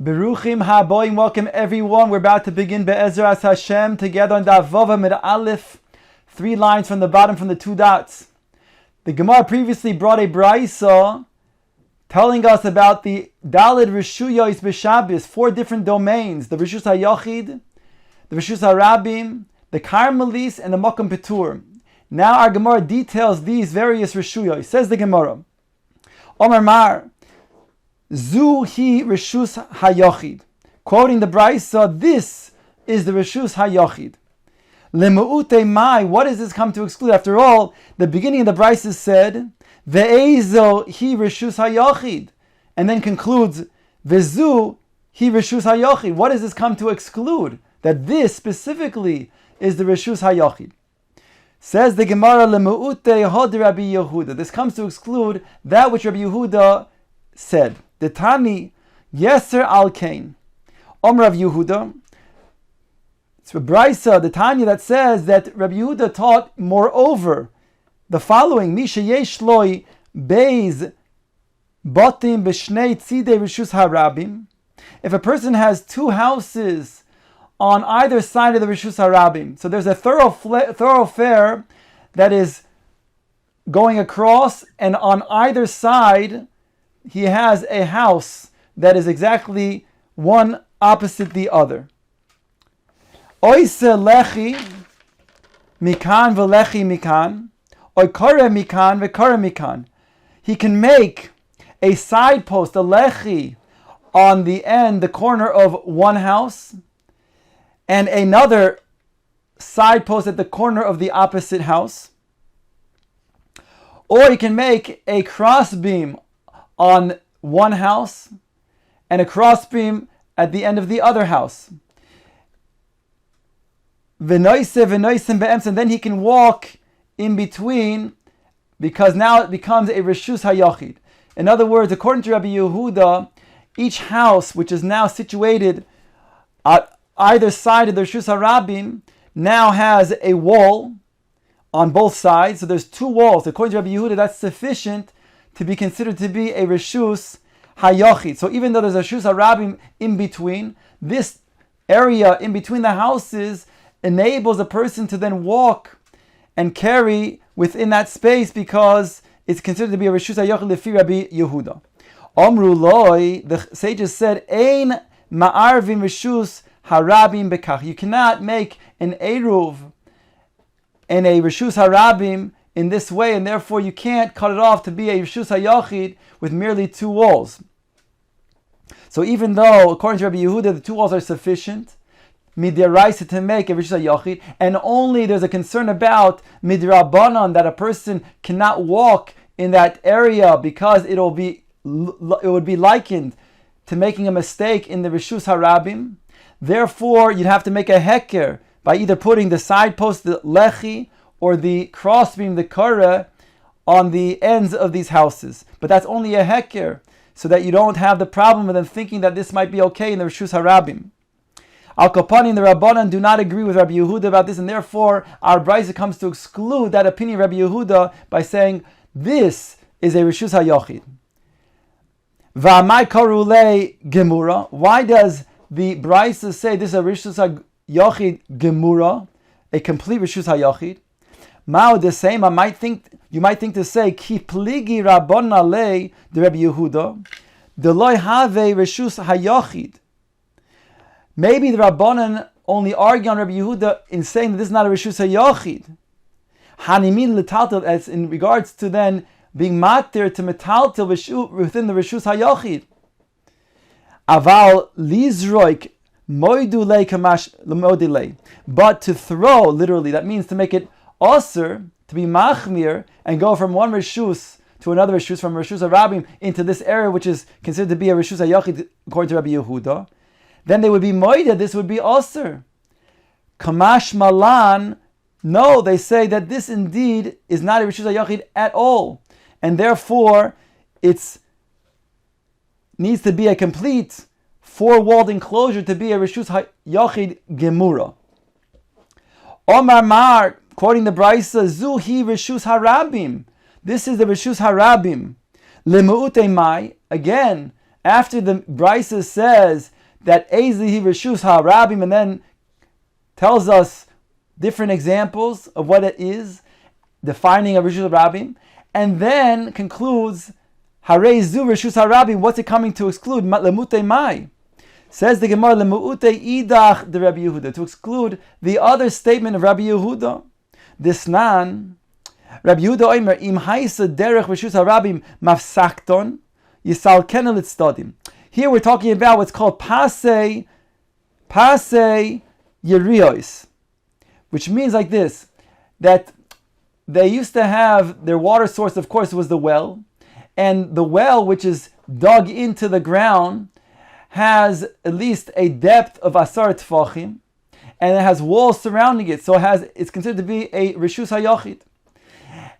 Beruchim haboim, welcome everyone. We're about to begin Be'ezras Hashem together on Daf Vav Amud Aleph, 3 lines from the bottom from the 2 dots. The Gemara previously brought a brisa telling us about the Daled Rishuyos B'Shabbos, 4 different domains: the Rishus HaYachid, the Rishus HaRabim, the Karmelis, and the Makom Petur. Now our Gemara details these various Rishuyos. Says the Gemara, Omer Mar, Zu hi Rishus HaYachid. Quoting the Brisa, this is the Rishus HaYachid. Lemu'ute mai, what does this come to exclude? After all, the beginning of the Brisa said, Ve'ezo hi Rishus HaYachid, and then concludes, Ve'zu hi Rishus HaYachid. What does this come to exclude? That this specifically is the Rishus HaYachid. Says the Gemara, Lemu'ute hod Rabbi Yehuda. This comes to exclude that which Rabbi Yehuda said. The Tani, Yeser al Kain. Rav Yehuda. It's a Brisa, the Tanya, that says that Rabbi Yehuda taught, moreover, the following: Misha yesh loi beis batim b'shnei tzidei rishus harabim. If a person has 2 houses on either side of the rishus harabim, so there's a thoroughfare that is going across, and on either side he has a house that is exactly one opposite the other. Oise lechi mikan v'lechi mikan, oikore mikan v'kore mikan. He can make a side post, a lechi, on the end, the corner of one house, and another side post at the corner of the opposite house. Or he can make a cross beam on one house and a cross beam at the end of the other house. And then he can walk in between, because now it becomes a Rishus HaYachid. In other words, according to Rabbi Yehuda, each house which is now situated at either side of the Rishus HaRabim now has a wall on both sides. So there's 2 walls. According to Rabbi Yehuda, that's sufficient to be considered to be a Rishus HaYachid. So even though there's a Rishus HaRabim in between, this area in between the houses enables a person to then walk and carry within that space, because it's considered to be a Rishus HaYachid lefi Rabbi Yehuda. Omru loi, the sages said, Ein ma'arvim Rishus HaRabim bekach. You cannot make an Eruv and a Rishus HaRabim in this way, and therefore you can't cut it off to be a Rishus HaYachid with merely 2 walls. So even though, according to Rabbi Yehuda, the 2 walls are sufficient midraisa to make a Rishus HaYachid, and only there's a concern about midrabanan, that a person cannot walk in that area because it would be likened to making a mistake in the Rishus HaRabim. Therefore, you'd have to make a heker by either putting the side post, the lechi, or the crossbeam, the kara, on the ends of these houses. But that's only a heker, so that you don't have the problem of them thinking that this might be okay in the Rishus HaRabim. Al Kapani and the Rabbanan do not agree with Rabbi Yehuda about this, and therefore our Brisa comes to exclude that opinion of Rabbi Yehuda by saying this is a Rishus HaYachid. V'amai karulei gemura. Why does the Brisa say this is a Rishus HaYachid gemura, a complete Rishus HaYachid? Mao the same. You might think to say ki pligi Rabbana lei the Rabbi Yehuda the loy have Rishus HaYachid. Maybe the Rabbanan only argue on Rabbi Yehuda in saying that this is not a Rishus HaYachid. Hanimin l'taltel, as in regards to then being matir to metaltel within the Rishus HaYachid. Aval lizroik moidu lei kamash l'modilei. But to throw, literally, that means to make it Osir, to be machmir, and go from one Rishus to another Rishus, from Rishus HaRabim into this area which is considered to be a Rishus HaYachid according to Rabbi Yehuda, then they would be moida, this would be Osir. Kamash malan, no, they say that this indeed is not a Rishus HaYachid at all, and therefore it needs to be a complete 4-walled enclosure to be a Rishus HaYachid gemura. Omar Mar, quoting the Brisa, Zuhi Rishus HaRabim. This is the Rishus HaRabim. Lemu'ute mai, again, after the Brisa says that Eizihi Rishus HaRabim, and then tells us different examples of what it is, defining a Rishus HaRabim, and then concludes Harei Zu Rishus HaRabim, what's it coming to exclude? Lemutei Mai. Says the Gemara, Lemu'utei Idach de Rabbi Yehuda, to exclude the other statement of Rabbi Yehuda. Disnan, Rabbi Yehuda Omer, Im Haisa Derech Rishus HaRabim Mafsakton, Yisal Kenelit Stadim. Here we're talking about what's called Pasei Yirmiyahu, which means like this, that they used to have their water source, of course, was the well, and the well, which is dug into the ground, has at least a depth of asar tefachim, and it has walls surrounding it, so it's considered to be a rishus hayachid.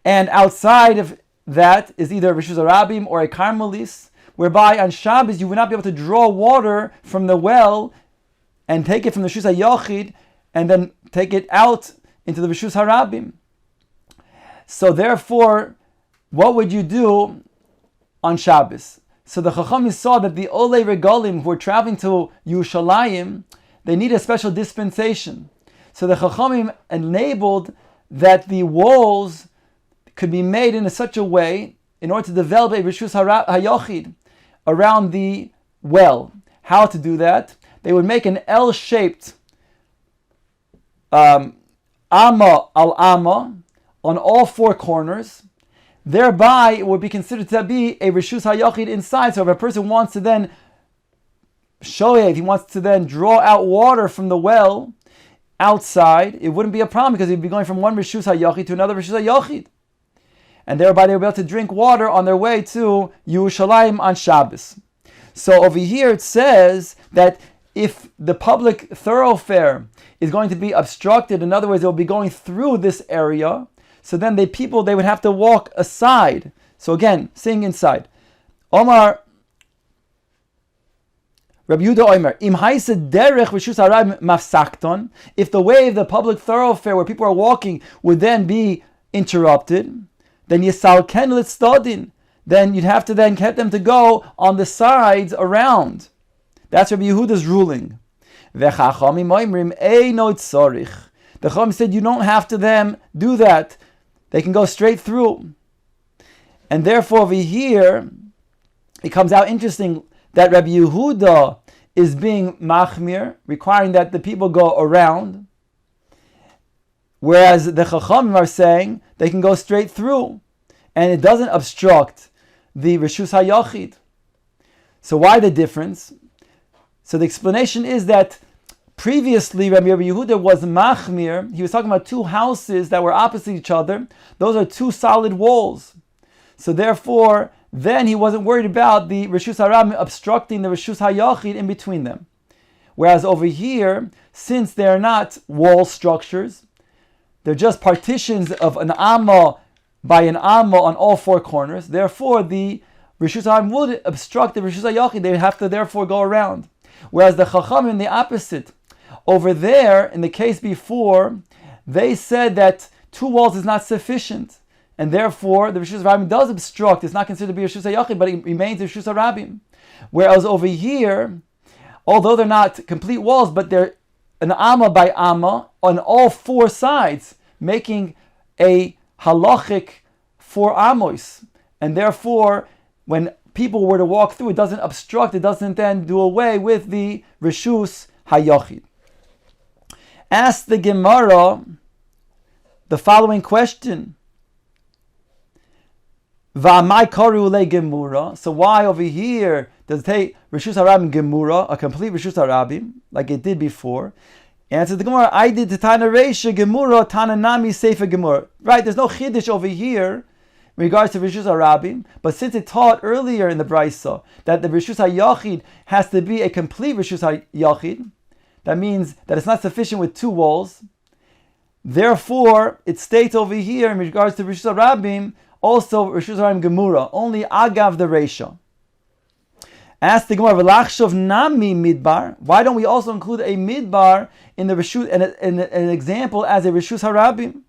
And outside of that is either a rishus harabim or a karmelis, whereby on Shabbos you would not be able to draw water from the well and take it from the rishus hayachid and then take it out into the rishus harabim. So therefore, what would you do on Shabbos? So the Chachamim saw that the Olei Regalim who were traveling to Yerushalayim, they need a special dispensation. So the Chachamim enabled that the walls could be made in such a way in order to develop a Rishus HaYachid around the well. How to do that? They would make an L-shaped Amma al Amma on all four corners. Thereby, it would be considered to be a Rishus HaYachid inside. So if a person wants to then if he wants to then draw out water from the well outside, it wouldn't be a problem because he'd be going from one Rishus HaYachid to another Rishus HaYachid. And thereby they would be able to drink water on their way to Yerushalayim on Shabbos. So over here it says that if the public thoroughfare is going to be obstructed, in other words, they'll be going through this area, so then they would have to walk aside. So again, sing inside. Omar, Rabbi Yehuda Omer, Im haisa derech rishus harabim mafsakton, if the way of the public thoroughfare where people are walking would then be interrupted, then yisal kenelit stadin, then you'd have to then get them to go on the sides around. That's Rabbi Yehuda's ruling. V'chachamim oimrim eino tzorich. The Chacham said you don't have to them do that. They can go straight through. And therefore over here, it comes out interesting that Rabbi Yehuda is being machmir, requiring that the people go around, whereas the Chachamim are saying they can go straight through, and it doesn't obstruct the Rishus HaYachid. So why the difference? So the explanation is that previously, Rabbi Yehuda was machmir. He was talking about two houses that were opposite each other. Those are two solid walls. So therefore, then he wasn't worried about the Rishus HaRabim obstructing the Rishus HaYachid in between them. Whereas over here, since they're not wall structures, they're just partitions of an Amma by an Amma on all four corners. Therefore, the Rishus HaRabim would obstruct the Rishus HaYachid. They would have to therefore go around. Whereas the Chachamim, the opposite. Over there, in the case before, they said that two walls is not sufficient, and therefore the Rishus HaRabim does obstruct. It's not considered to be a Rishus HaYachid, but it remains a Rishus HaRabim. Whereas over here, although they're not complete walls, but they're an Amma by Amma on all four sides, making a halachic 4 amos. And therefore, when people were to walk through, it doesn't obstruct, it doesn't then do away with the Rishus HaYachid. Ask the Gemara the following question. V'amai karu le Gemura. So why over here does it take Rishus HaRabim Gemura, a complete Rishus HaRabim, like it did before? Answer the Gemara, I did the Tana Reisha Gemura, Tana Nami Sefer Gemura. Right, there's no Chiddush over here in regards to Rishus HaRabim, but since it taught earlier in the Brisa that the Rishus HaYachid has to be a complete Rishus HaYachid, that means that it's not sufficient with two walls. Therefore, it states over here in regards to Rishus HaRabim, also Rishus HaRabim Gemura, only Agav the Reisha. Ask the Gemara, V'lachshov nami midbar. Why don't we also include a midbar in the Rishus, an example as a Rishus HaRabim?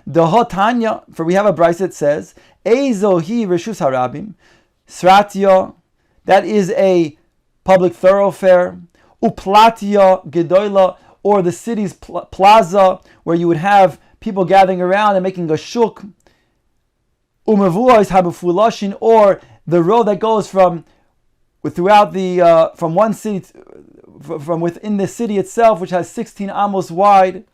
The Hotanya, for we have a Brisa that says, Eizo hi Rishus HaRabim, Sratya, that is a public thoroughfare. Uplatia gedola, or the city's plaza, where you would have people gathering around and making a shuk. Umevuos habufulashin, or the road that goes from one city from within the city itself, which has 16 amos wide,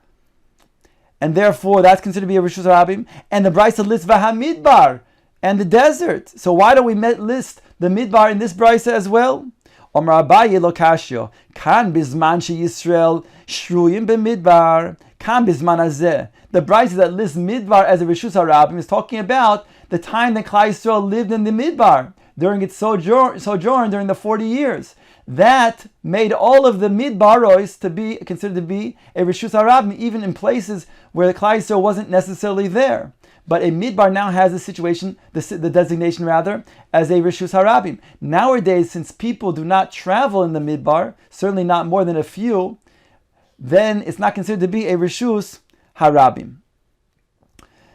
and therefore that's considered to be a Rishus Harabim. And the Brisa lists Vahamidbar, and the desert. So why don't we list the Midbar in this Brisa as well? Omar Abaye lokashio kan bizman she Yisrael shruyim b'midbar kan bizman azeh. The Brisa that lists Midbar as a Rishus Harabim is talking about the time that Klal Yisrael lived in the Midbar during its sojourn during the 40 years. That made all of the Midbaros to be considered to be a Rishus Harabim, even in places where the Klal Yisrael wasn't necessarily there. But a Midbar now has a situation, the designation rather, as a Rishus Harabim. Nowadays, since people do not travel in the Midbar, certainly not more than a few, then it's not considered to be a Rishus Harabim.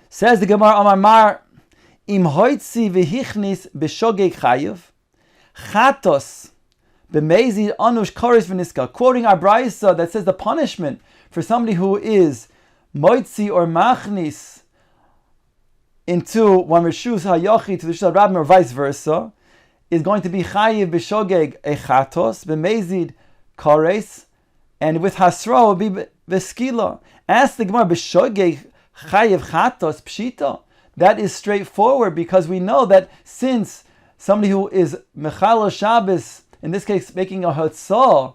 Says the Gemara Amar Mar, Im hoitzi v'hichnis b'shogeg chayiv, chatos b'mezid anush koris v'niska. Quoting our Brisa that says the punishment for somebody who is moitzi or machnis into one Rishus HaYochid to the Rishus HaRabim, or vice versa, is going to be chayiv b'shogeg echatos, b'mezid kores, and with hasra will be b'skila. Ask the Gemara, b'shogeg chayiv chatos pshita. That is straightforward, because we know that since somebody who is mechal Shabbos, in this case making a hotzah,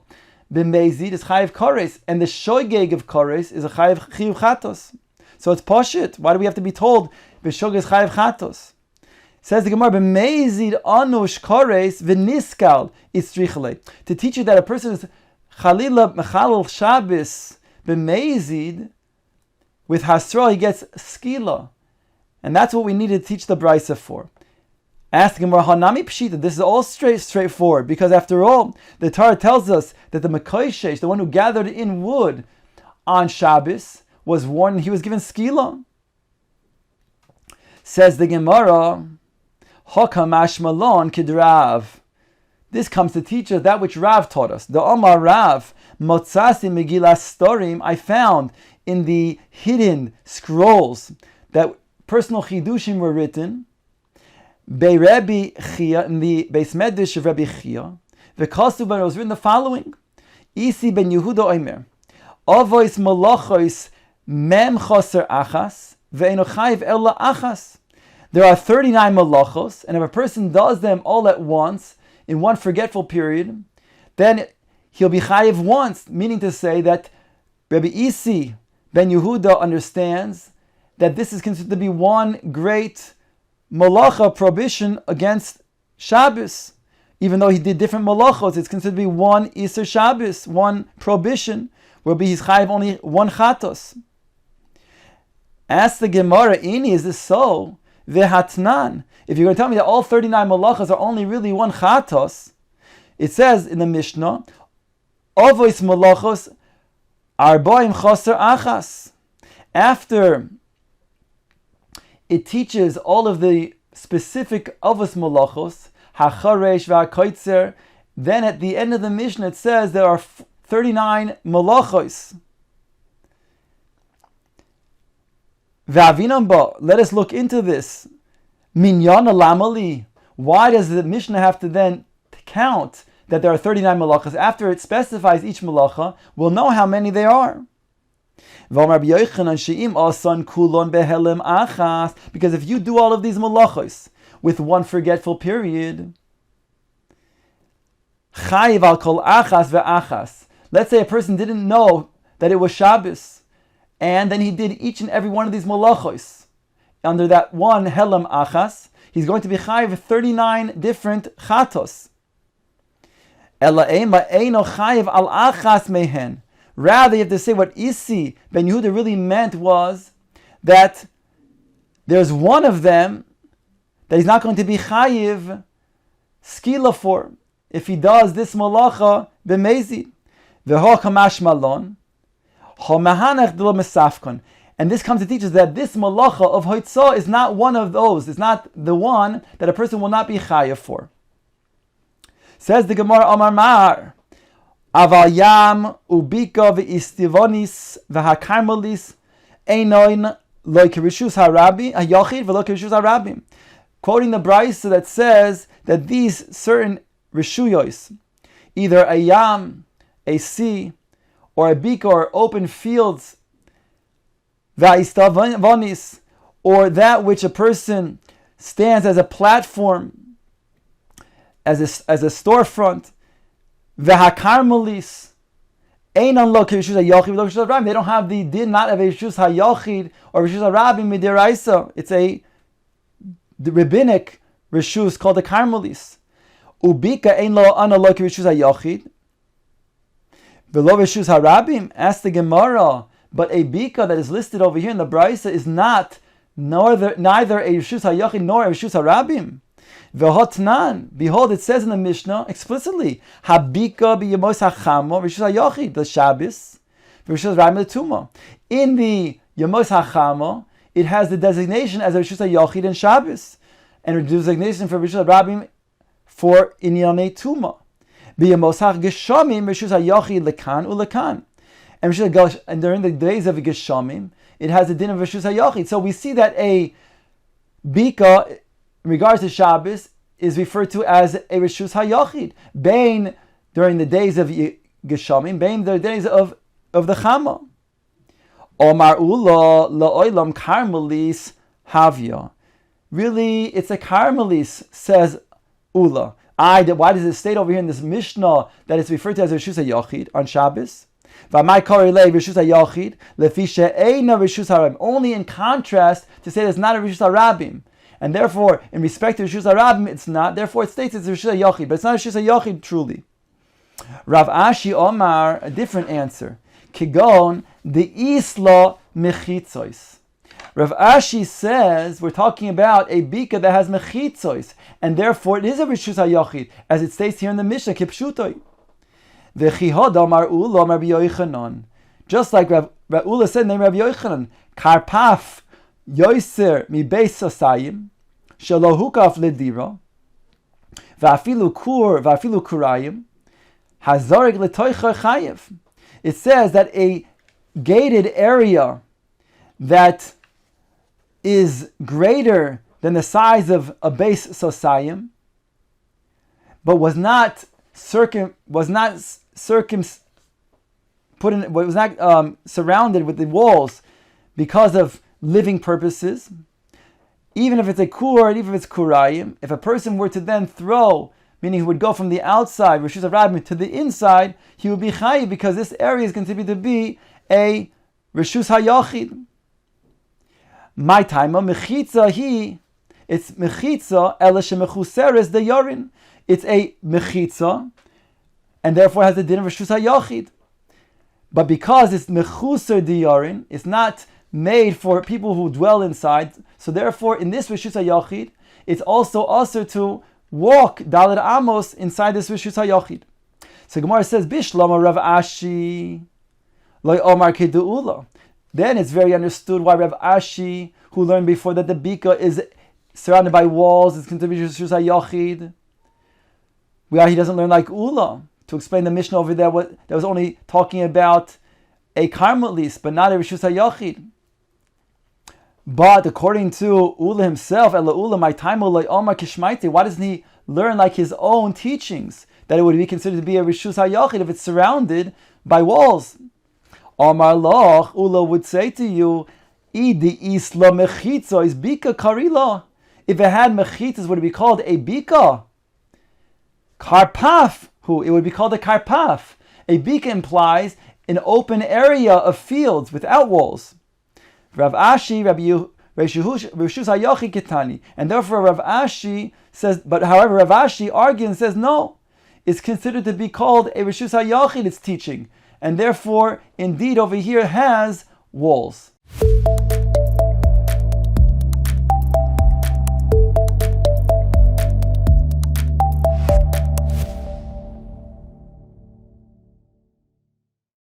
b'mezid is chayiv kores, and the shogeg of kores is a chayiv chatos. So it's poshit. Why do we have to be told b'shogeg is chayiv chatos? Says the Gemara, b'mezid anush kores v'niskal istrichle. To teach you that a person is chalila mechalal Shabbos b'mezid, with hasra he gets skila. And that's what we need to teach the Brisa for. Ask the Gemara, Hanami Pshita, this is all straightforward, because after all, the Torah tells us that the Mekoshesh, the one who gathered in wood on Shabbos, was warned, he was given skila. Says the Gemara, Hokamash Malon Kidrav. This comes to teach us that which Rav taught us. The Omar Rav, Motzasi Megillas Storim, I found in the hidden scrolls that personal chidushim were written, Bei Rebbe Chia, in the Beis Medrash of Rebbe Chia. The Kasuban was written the following: Isi ben Yehuda Omer, Avois Malachos Mem Choser Achas, Ve'eno Chayiv Ella Achas. There are 39 malachos, and if a person does them all at once, in one forgetful period, then he'll be chayiv once, meaning to say that Rebbe Isi ben Yehuda understands that this is considered to be one great malacha prohibition against Shabbos. Even though he did different malachos, it's considered to be one Isser Shabbos, one prohibition, where he's chayiv only one chatos. Ask the Gemara, Ini, is this so? Vehatnan. If you're going to tell me that all 39 malachas are only really one chatos, it says in the Mishnah, Ovois malachos arboim choser achas. After it teaches all of the specific avos malachos, hacharesh v'hakoitzer, then at the end of the Mishnah it says there are 39 malachos. V'avinam, let us look into this. Minyan lamali. Why does the Mishnah have to then count that there are 39 malachas? After it specifies each malacha, we'll know how many there are. Because if you do all of these malachos with one forgetful period, chayiv al kol achas ve'achas. Let's say a person didn't know that it was Shabbos, and then he did each and every one of these malachos under that one helam achas, he's going to be chayiv 39 different chatos. Ela ema eino chayiv al achas mehen. Rather, you have to say what Isi ben Yehuda really meant was that there's one of them that he's not going to be chayiv skila for if he does this malacha b'mezid. V'ho kamash malon ho mahanach d'lo mesafkon. And this comes to teach us that this malacha of hoitzah is not one of those. It's not the one that a person will not be chayiv for. Says the Gemara, Amar Mar, Aval Yam ubika v'istivonis v'hakarmelis einoin lo kirishus harabi hayachid v'lo kirishus harabim. Quoting the Brisa that says that these certain rishuyos, either a yam, a sea, or a bika, or open fields, v'istavonis, or that which a person stands as a platform, as a storefront, v'hakarmelis, einan lo kirishus hayachid v'lo kirishus harabim. They don't have the did not of a rishus hayachid or rishus harabim midiraisa. It's the rabbinic rishus called the karmelis. Ubika ein lo ana lo rishus hayachid v'lo rishus harabim. Ask the Gemara, but a bika that is listed over here in the Brisa is not neither a rishus hayachid nor a rishus harabim. V'hotnan, behold, it says in the Mishnah explicitly, habika b'yemos hachamo rishus hayachid, the Shabbos, rishus harabim the Tuma. In the yemos hachamo, it has the designation as a rishus hayachid and Shabbos, and a designation for rishus harabim for inyanei Tuma. B'yemos hageshamim rishus hayachid lekan ulekan, and during the days of geshamim, it has the din of rishus hayachid. So we see that a bika, in regards to Shabbos, is referred to as a rishus hayachid. Bain during the days of geshamim, bain the days of the chama. Omar ula la'olam karmelis havya. Really, it's a karmelis, says Ula. Why does it state over here in this Mishnah that it's referred to as rishus hayachid on Shabbos? Only in contrast to say that it's not a rishus harabim. And therefore, in respect to rishus harabim, it's not. Therefore, it states it's a rishus hayachid, but it's not a rishus hayachid truly. Rav Ashi Omar, a different answer. Kigon the isla mechitzois. Rav Ashi says we're talking about a bika that has mechitzois, and therefore it is a rishus hayachid, as it states here in the Mishnah, kipshutoi. V'chihod Amar Ula Amar B'Yochanan. Just like Rav Ula said, name Rav Yochanan, Karpaf Yoiser mi beis sosayim shelo hukaf ledira va'afilu kurayim hazoreg letoicha chayev. It says that a gated area that is greater than the size of a beis sosayim, but was not surrounded with the walls because of living purposes, even if it's a kur, even if it's kurayim, if a person were to then throw, meaning he would go from the outside, rishus harabim, to the inside, he would be chayiv because this area is considered to be a rishus hayachid. My time, mechitza it's mechitza ela shemechuseres de yorin. It's a mechitza, and therefore has the din of rishus hayachid. But because it's mechuser diyarin, it's not made for people who dwell inside. So therefore, in this rishus hayachid, it's also usher to walk dalet amos inside this rishus hayachid. So Gemara says, Bishlama Rav Ashi loy omar kedu'ula. Then it's very understood why Rav Ashi, who learned before that the bika is surrounded by walls, is considered rishus hayachid. Why he doesn't learn like Ula to explain the Mishnah over there that was only talking about a karmelis, but not a rishus hayachid. But according to Ula himself, Ela Ula my time Omar kishmaite, why doesn't he learn like his own teachings that it would be considered to be a rishus hayachid if it's surrounded by walls? Omar loch, Ula would say to you, Idi isla mechitza is bika karila. If it had mechitzas, would it be called a bika? Karpaf, it would be called a karpaf. A bika implies an open area of fields without walls. Rav Ashi, rishus hayachid ketani, and therefore Rav Ashi says. But however, Rav Ashi argues and says no, it's considered to be called a rishus hayachid. It's teaching, and therefore, indeed, over here has walls.